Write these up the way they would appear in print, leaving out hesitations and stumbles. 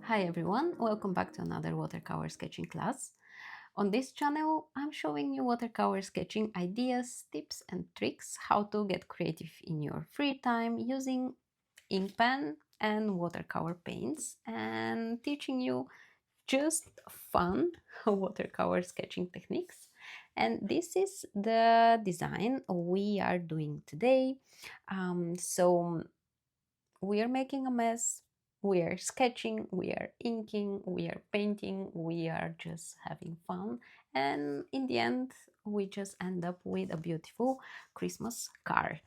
Hi everyone, welcome back to another watercolor sketching class. On this channel, I'm showing you watercolor sketching ideas, tips and tricks, how to get creative in your free time using ink pen and watercolor paints, and teaching you just fun watercolor sketching techniques. And this is the design we are doing today. So we are making a mess, we are sketching, we are inking, we are painting, we are just having fun, and in the end we just end up with a beautiful Christmas card.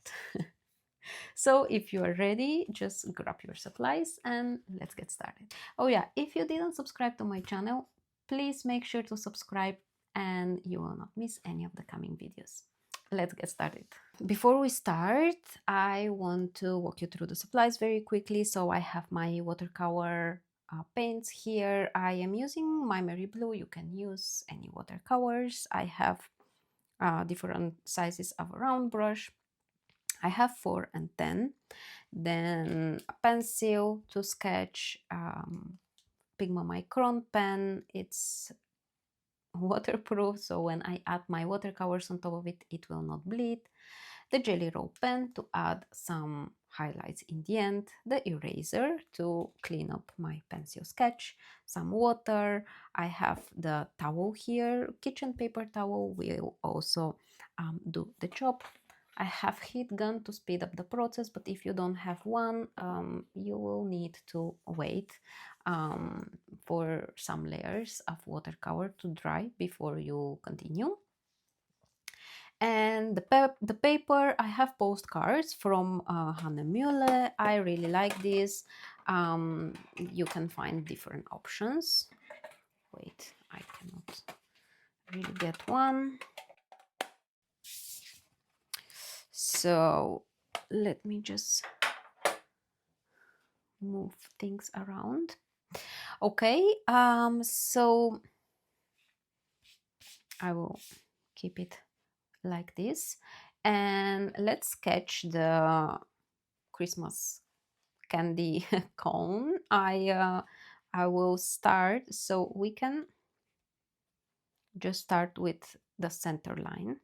So if you are ready, just grab your supplies and let's get started. Oh yeah, if you didn't subscribe to my channel, please make sure to subscribe and you will not miss any of the coming videos. Let's get started. Before we start, I want to walk you through the supplies very quickly. So I have my watercolor paints here. I am using my Mary Blue. You can use any watercolors. I have different sizes of a round brush. I have 4 and 10. Then a pencil to sketch, Pigma Micron pen. It's waterproof, so when I add my watercolors on top of it, it will not bleed. The Jelly Roll pen to add some highlights in the end, the eraser to clean up my pencil sketch, some water. I have the towel here, kitchen paper towel will also do the job. I have heat gun to speed up the process, but if you don't have one, you will need to wait for some layers of watercolor to dry before you continue. And the paper, I have postcards from Hanne. I really like this. You can find different options. Wait, I cannot really get one. So let me just move things around. Okay, so I will keep it like this, and let's sketch the Christmas candy cone. I will start, so we can just start with the center line.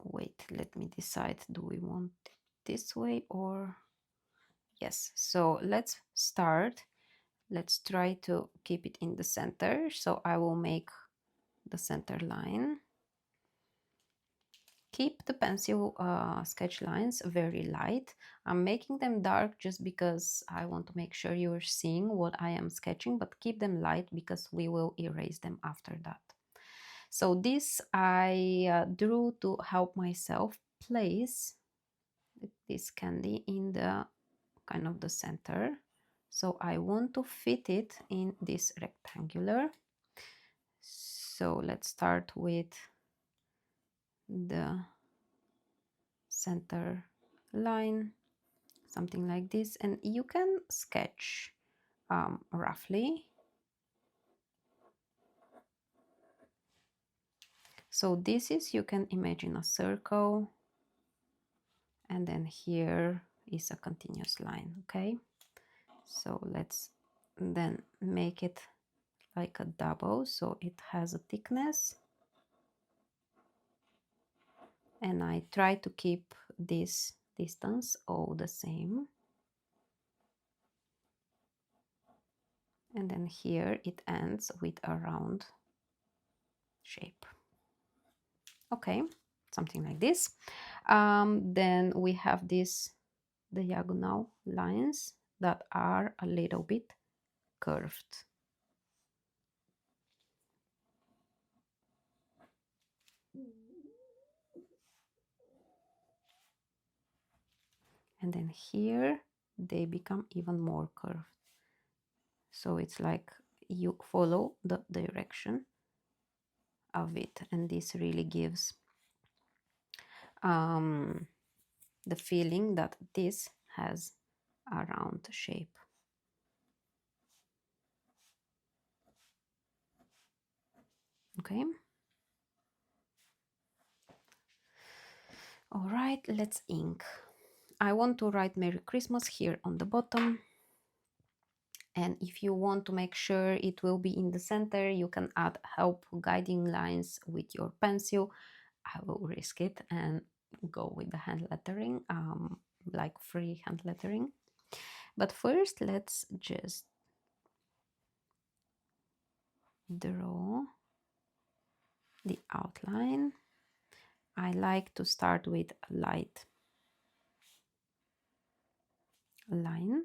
Wait, let me decide, do we want it this way or yes? So let's start. Let's try to keep it in the center. So I will make the center line. Keep the pencil sketch lines very light. I'm making them dark just because I want to make sure you're seeing what I am sketching, but keep them light because we will erase them after that. So this I drew to help myself place this candy in the kind of the center. So I want to fit it in this rectangular. So let's start with the center line, something like this, and you can sketch roughly. So this is, you can imagine a circle, and then here is a continuous line. Okay, so let's then make it like a double, so it has a thickness, and I try to keep this distance all the same. And then here it ends with a round shape. Okay, something like this. Then we have these diagonal lines that are a little bit curved. And then here they become even more curved. So it's like you follow the direction of it, and this really gives the feeling that this has a round shape. Okay. All right, let's ink. I want to write Merry Christmas here on the bottom. And if you want to make sure it will be in the center, you can add help guiding lines with your pencil. I will risk it and go with the hand lettering, like free hand lettering. But first, let's just draw the outline. I like to start with a light line.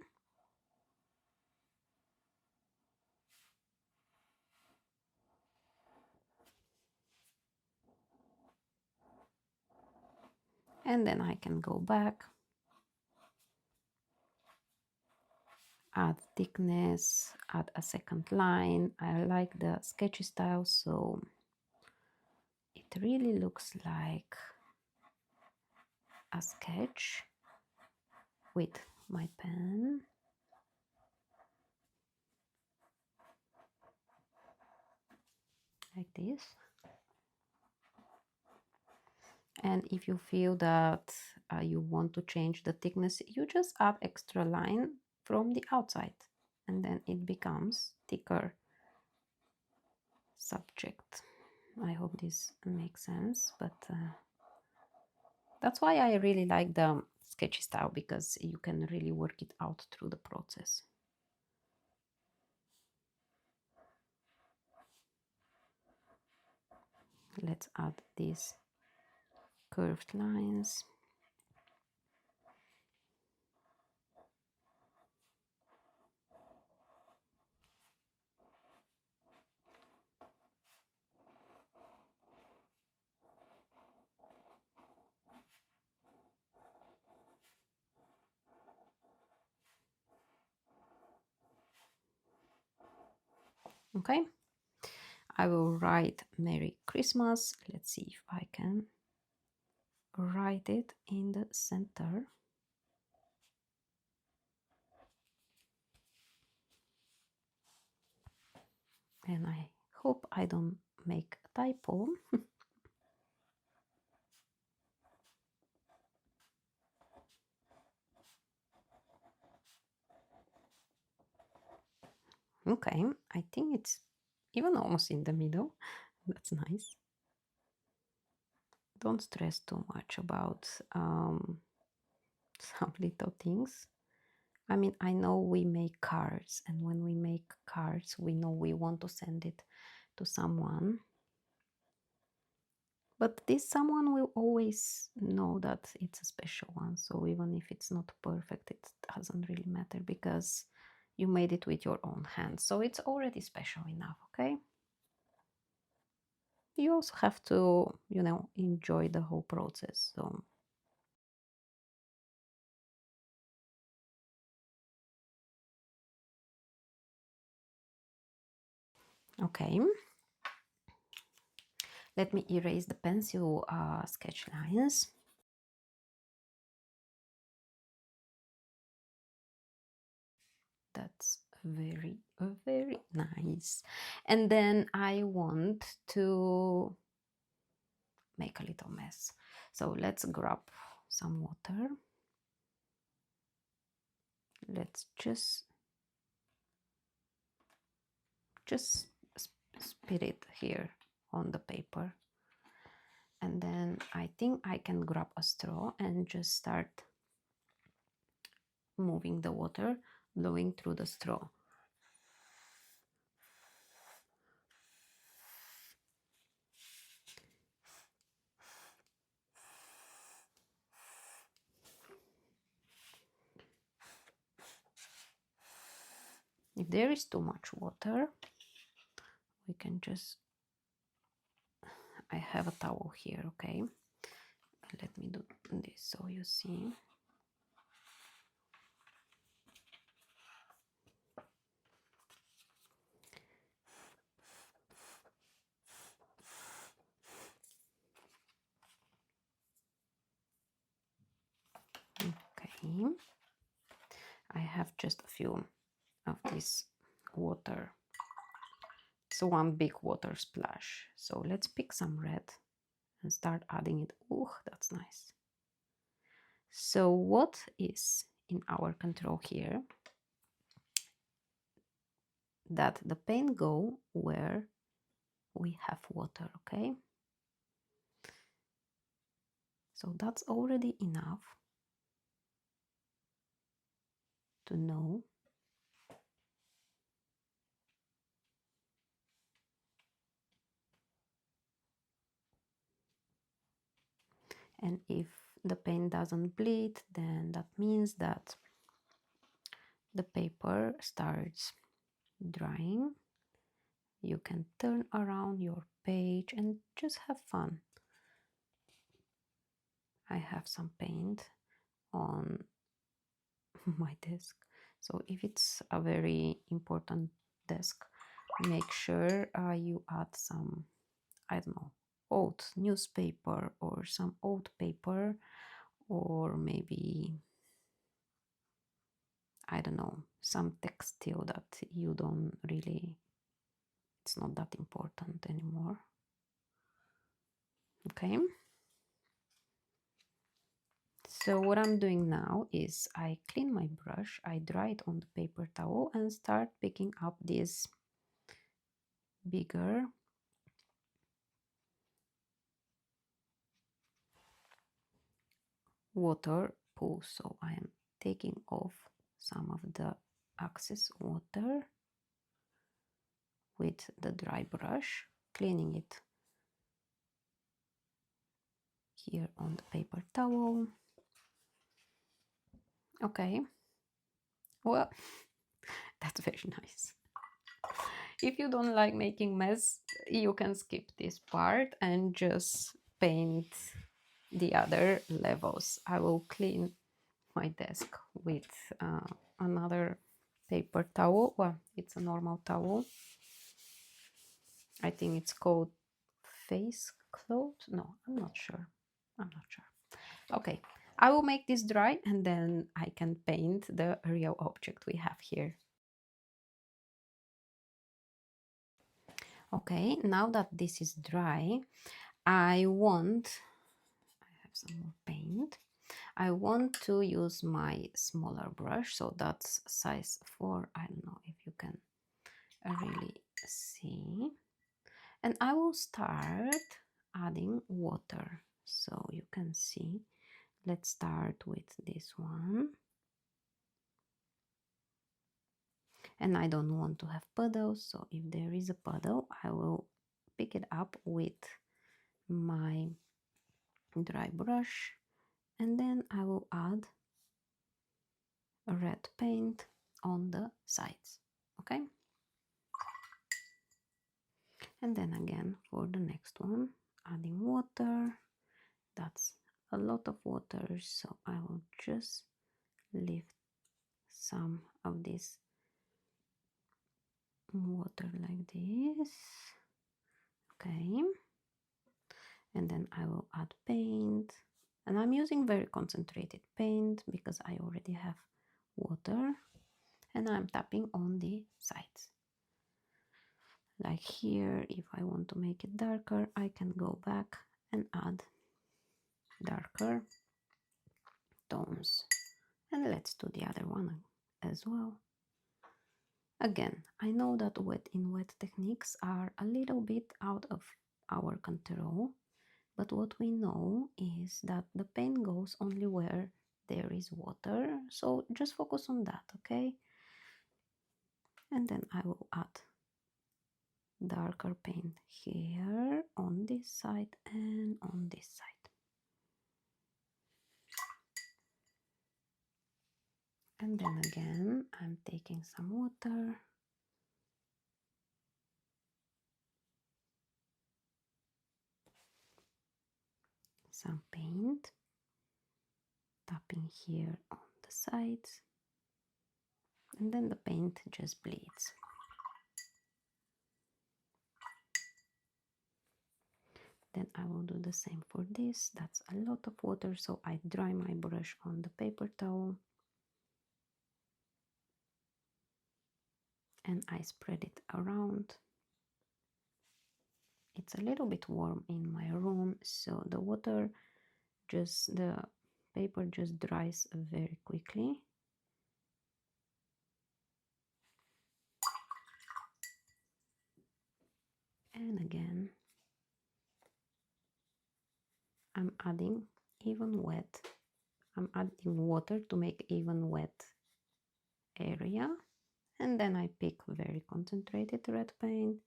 And then I can go back, add thickness, add a second line. I like the sketchy style, so it really looks like a sketch with my pen. Like this. And if you feel that you want to change the thickness, you just add extra line from the outside, and then it becomes thicker subject. I hope this makes sense, but that's why I really like the sketchy style, because you can really work it out through the process. Let's add these curved lines. Okay, I will write Merry Christmas. Let's see if I can write it in the center. And I hope I don't make a typo. Okay, I think it's even almost in the middle. That's nice. Don't stress too much about some little things. I mean, I know we make cards, and when we make cards, we know we want to send it to someone. But this someone will always know that it's a special one. So even if it's not perfect, it doesn't really matter, because you made it with your own hands. So it's already special enough, okay? You also have to, enjoy the whole process. So okay, let me erase the pencil sketch lines. That's very, very nice. And then I want to make a little mess. So let's grab some water. Let's just spit it here on the paper. And then I think I can grab a straw and just start moving the water, blowing through the straw. If there is too much water, we can just, I have a towel here, okay? Let me do this so you see. Okay, I have just a few of this water. It's one big water splash. So let's pick some red and start adding it. Ooh, that's nice. So what is in our control here? That the paint go where we have water, okay? So that's already enough to know and if the paint doesn't bleed, then that means that the paper starts drying. You can turn around your page and just have fun. I have some paint on my desk, so if it's a very important desk, make sure you add some, I don't know, old newspaper or some old paper, or maybe, I don't know, some textile that you don't really, it's not that important anymore. Okay. So what I'm doing now is I clean my brush, I dry it on the paper towel and start picking up this bigger water pool. So I am taking off some of the excess water with the dry brush, cleaning it here on the paper towel. Okay, well, that's very nice. If you don't like making mess, you can skip this part and just paint the other levels. I will clean my desk with another paper towel. Well, it's a normal towel. I think it's called face cloth. No, I'm not sure. Okay, I will make this dry and then I can paint the real object we have here. Okay, now that this is dry, I have some more paint. I want to use my smaller brush, so that's size 4. I don't know if you can really see. And I will start adding water, so you can see. Let's start with this one. And I don't want to have puddles, so if there is a puddle, I will pick it up with my dry brush, and then I will add a red paint on the sides. Okay, and then again for the next one, adding water. That's a lot of water, so I will just leave some of this water like this. Okay, and then I will add paint, and I'm using very concentrated paint because I already have water, and I'm tapping on the sides. Like here, if I want to make it darker, I can go back and add darker tones. And let's do the other one as well. Again, I know that wet techniques are a little bit out of our control, but what we know is that the paint goes only where there is water, so just focus on that, okay? And then I will add darker paint here on this side and on this side. And then again, I'm taking some water, some paint, tapping here on the sides, and then the paint just bleeds. Then I will do the same for this. That's a lot of water, so I dry my brush on the paper towel and I spread it around. It's a little bit warm in my room, so the water, just the paper just dries very quickly. And again, I'm adding even wet. I'm adding water to make even wet area. And then I pick very concentrated red paint,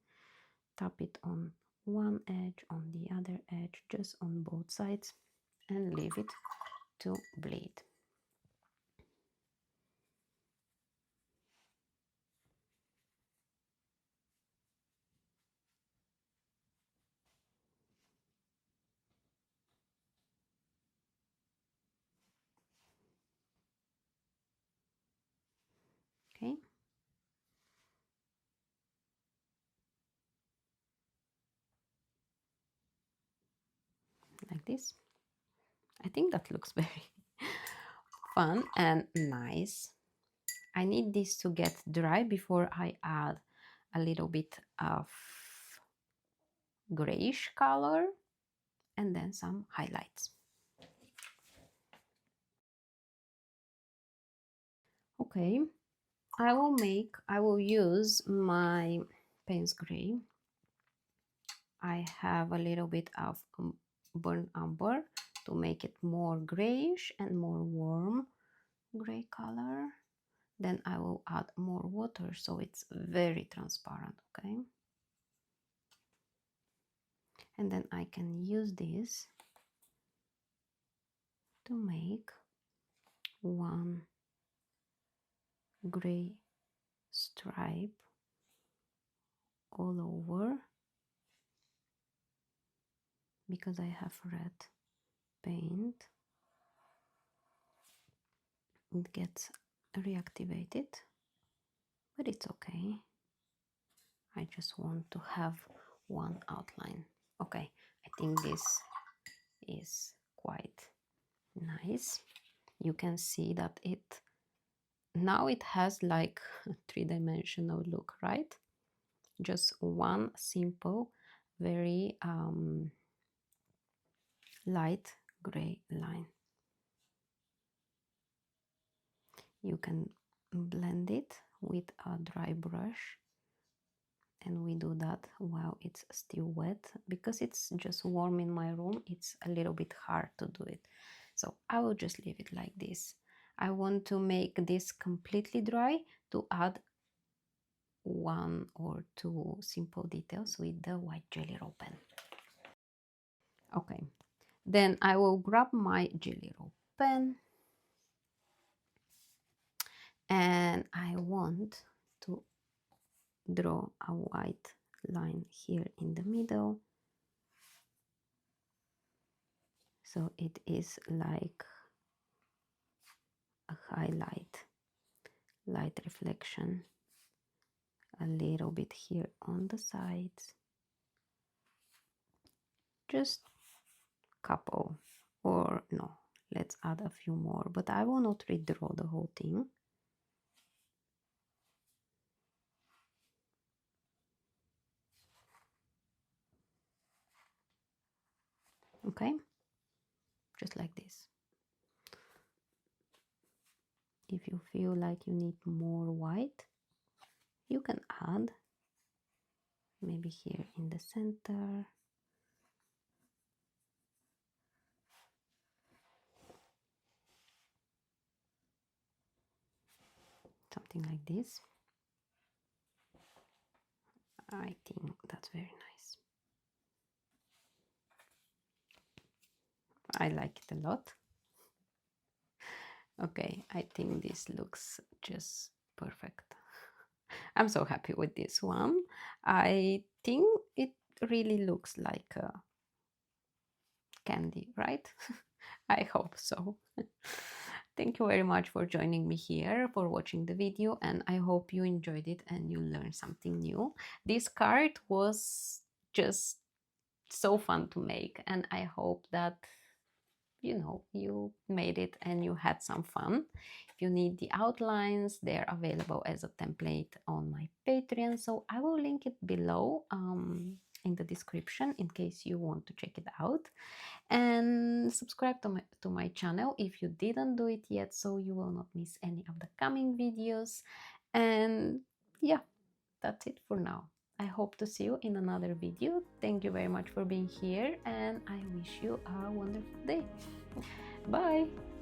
tap it on one edge, on the other edge, just on both sides, and leave it to bleed. Okay. Like this. I think that looks very fun and nice. I need this to get dry before I add a little bit of grayish color and then some highlights. Okay, I will use my Payne's Gray. I have a little bit of burnt umber to make it more grayish and more warm gray color. Then I will add more water so it's very transparent, okay? And then I can use this to make one gray stripe all over, because I have red paint. It gets reactivated, but it's okay. I just want to have one outline. Okay, I think this is quite nice. You can see that now it has like a three-dimensional look, right? Just one simple, very light gray line. You can blend it with a dry brush, and we do that while it's still wet. Because it's just warm in my room, it's a little bit hard to do it. So I will just leave it like this. I want to make this completely dry to add one or two simple details with the white Gelly Roll pen. Okay, then I will grab my Gelly Roll pen and I want to draw a white line here in the middle, so it is like a highlight, light reflection, a little bit here on the sides, just couple, or no, let's add a few more, but I will not redraw the whole thing. Okay, just like this. If you feel like you need more white, you can add maybe here in the center. Something like this. I think that's very nice. I like it a lot. Okay, I think this looks just perfect. I'm so happy with this one. I think it really looks like a candy, right? I hope so. Thank you very much for joining me here, for watching the video, and I hope you enjoyed it and you learned something new. This card was just so fun to make, and I hope that you made it and you had some fun. If you need the outlines, they're available as a template on my Patreon, so I will link it below in the the description in case you want to check it out. And subscribe to my channel if you didn't do it yet, so you will not miss any of the coming videos. And yeah, that's it for now. I hope to see you in another video. Thank you very much for being here, and I wish you a wonderful day. Bye!